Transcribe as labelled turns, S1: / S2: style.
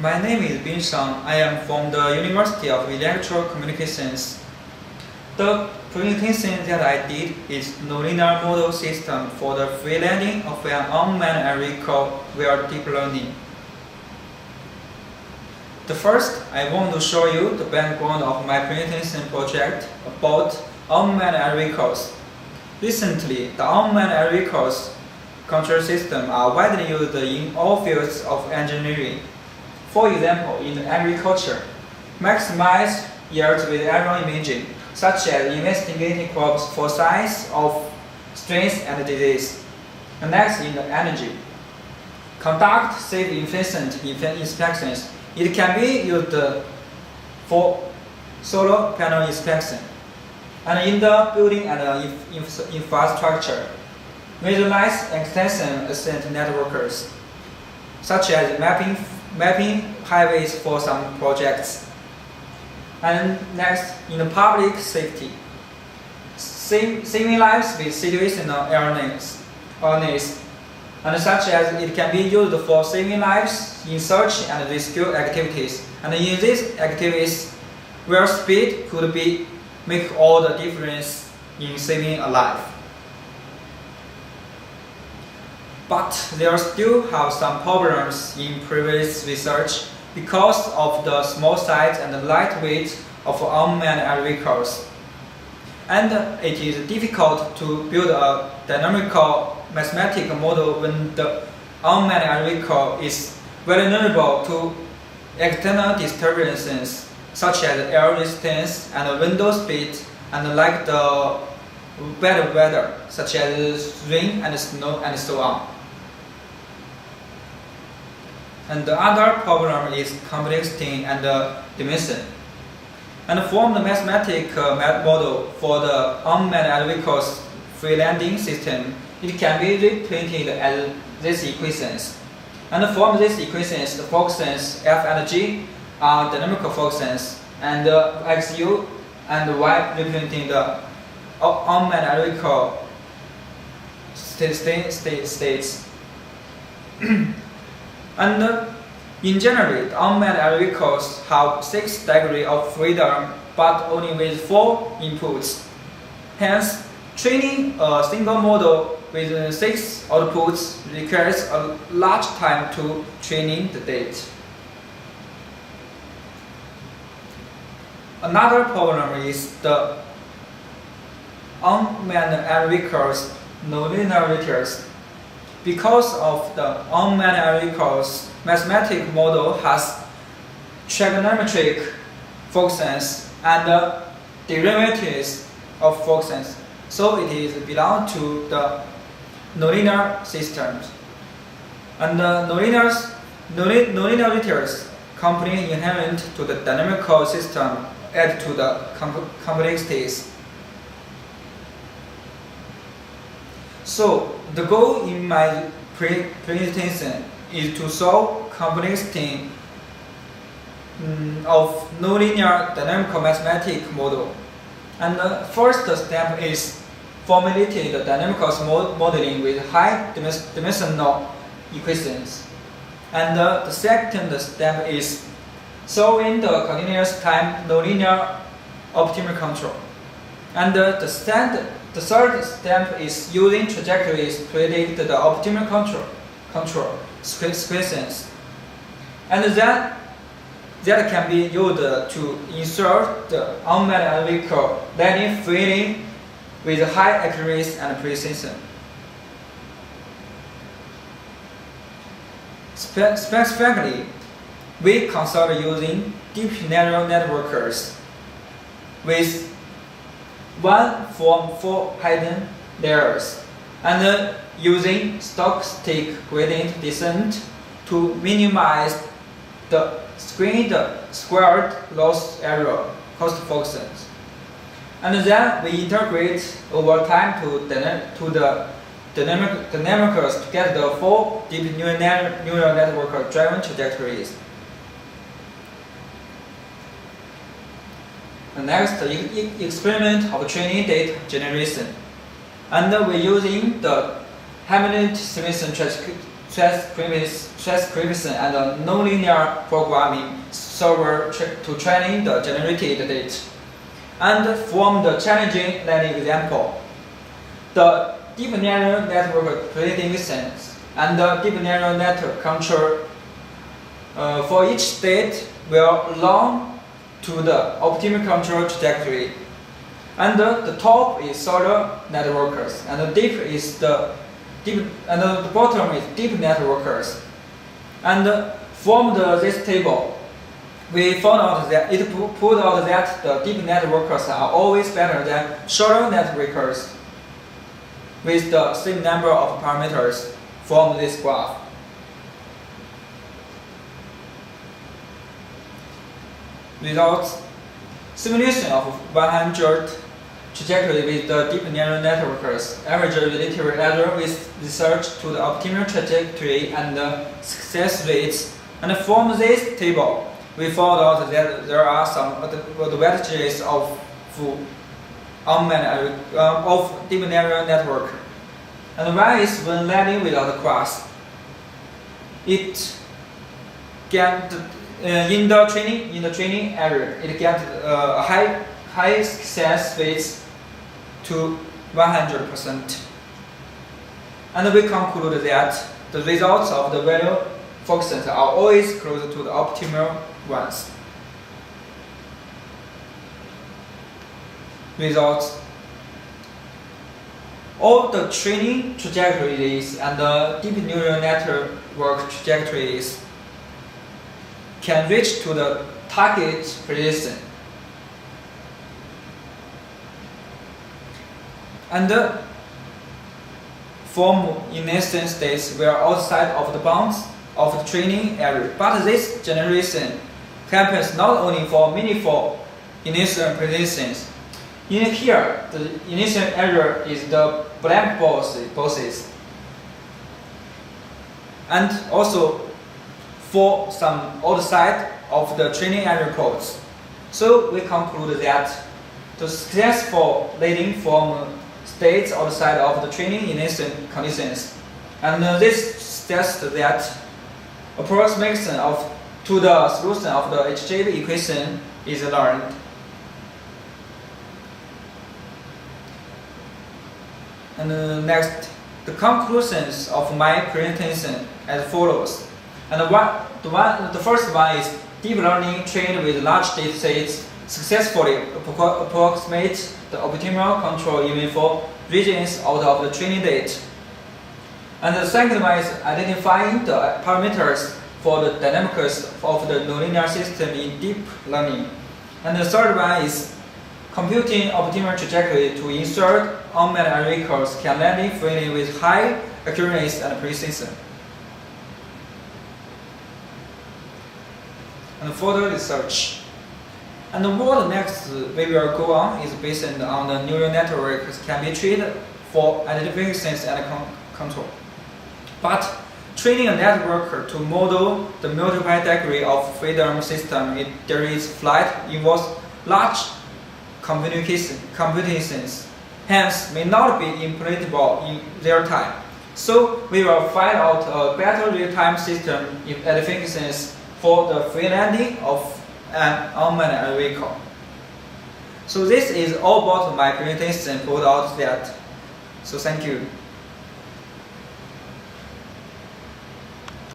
S1: My name is Bin Shang. I am from the University of Electrical Communications. The presentation that I did is nonlinear model system for the free landing of an unmanned aircraft via deep learning. The first, I want to show you the background of my presentation project about unmanned aircraft. Recently, the unmanned aircraft control systems are widely used in all fields of engineering. For example, in agriculture, maximize yields with aerial imaging, such as investigating crops for signs of stress and disease. And next, in the energy, conduct safe efficient inspections. It can be used for solar panel inspection. And in the building and infrastructure, visualize extension asset networks, such as mapping highways for some projects. And next, in the public safety, saving lives with situational awareness, and such as it can be used for saving lives in search and rescue activities. And in these activities, where speed could make all the difference in saving a life. But there still have some problems in previous research because of the small size and the light weight of unmanned aircraft. And it is difficult to build a dynamical mathematical model when the unmanned aircraft is vulnerable to external disturbances such as air resistance and wind speed, and like the bad weather such as rain and snow and so on. And the other problem is complexity and dimension. And from the mathematical model for the unmanned aircraft free landing system, it can be represented as these equations. And from these equations, the functions f and g are dynamical functions, and xu and y representing the unmanned aircraft states. And in general, the unmanned aircraft have 6 degrees of freedom, but only with 4 inputs. Hence, training a single model with 6 outputs requires a large time to training the data. Another problem is the unmanned aircraft nonlinearities. Because of the unmanned aircraft, mathematical model has trigonometric functions and derivatives of functions, so it is belong to the nonlinear systems. And the nonlinearities component inherent to the dynamical system add to the complexities. So the goal in my presentation is to solve complexity of nonlinear dynamical mathematical model. And the first step is formulating the dynamical modeling with high dimensional equations. And the second step is solving the continuous time nonlinear optimal control. And the third step is using trajectories to predict the optimal control equations. And that can be used to insert the unmanned aircraft landing freely with high accuracy and precision. Specifically, we consider using deep neural networks with 1 from 4 hidden layers, and using stochastic gradient descent to minimize the squared loss error cost functions. And then we integrate over time to the dynamics to get the 4 deep neural network driven trajectories. The next experiment of training data generation. And we're using the Hamilton-Smith transcription and nonlinear programming server to training the generated data. And from the challenging learning example, the deep neural network predictions and the deep neural network control for each state will belong to the optimal control trajectory. And the top is solder networkers, and the bottom is deep networkers. And from this table, we found out that it put out that the deep networkers are always better than shallow networkers with the same number of parameters from this graph. Results: simulation of 100 trajectory with the deep neural networks, average relative error with research to the optimal trajectory and the success rates. And from this table, we found out that there are some advantages of deep neural network. And one is when learning without class, it get in the training area, it gets a high success rates to 100%. And we conclude that the results of the value functions are always close to the optimal ones. Results: all the training trajectories and the deep neural network trajectories can reach to the target precision. And form initial states were outside of the bounds of the training area. But this generation happens not only for meaningful initial precisions. In here, the initial area is the blank boxes. And also for some outside of the training area codes. So we conclude that the successful leading from states outside of the training initial conditions. And this suggests that approximation to the solution of the HJV equation is learned. And next, the conclusions of my presentation as follows. And the first one is deep learning trained with large data sets successfully approximate the optimal control even for regions out of the training data. And the second one is identifying the parameters for the dynamics of the nonlinear system in deep learning. And the third one is computing optimal trajectory to insert unmanned air vehicles can landing freely with high accuracy and precision. And further research. And what next we will go on is based on the neural networks can be treated for identification and control. But training a network to model the multiple degree of freedom system there is flight involves large computations, hence may not be implementable in real time. So we will find out a better real-time system if identifications for the free landing of an unmanned air vehicle. So this is all about my presentation put out that. So thank you.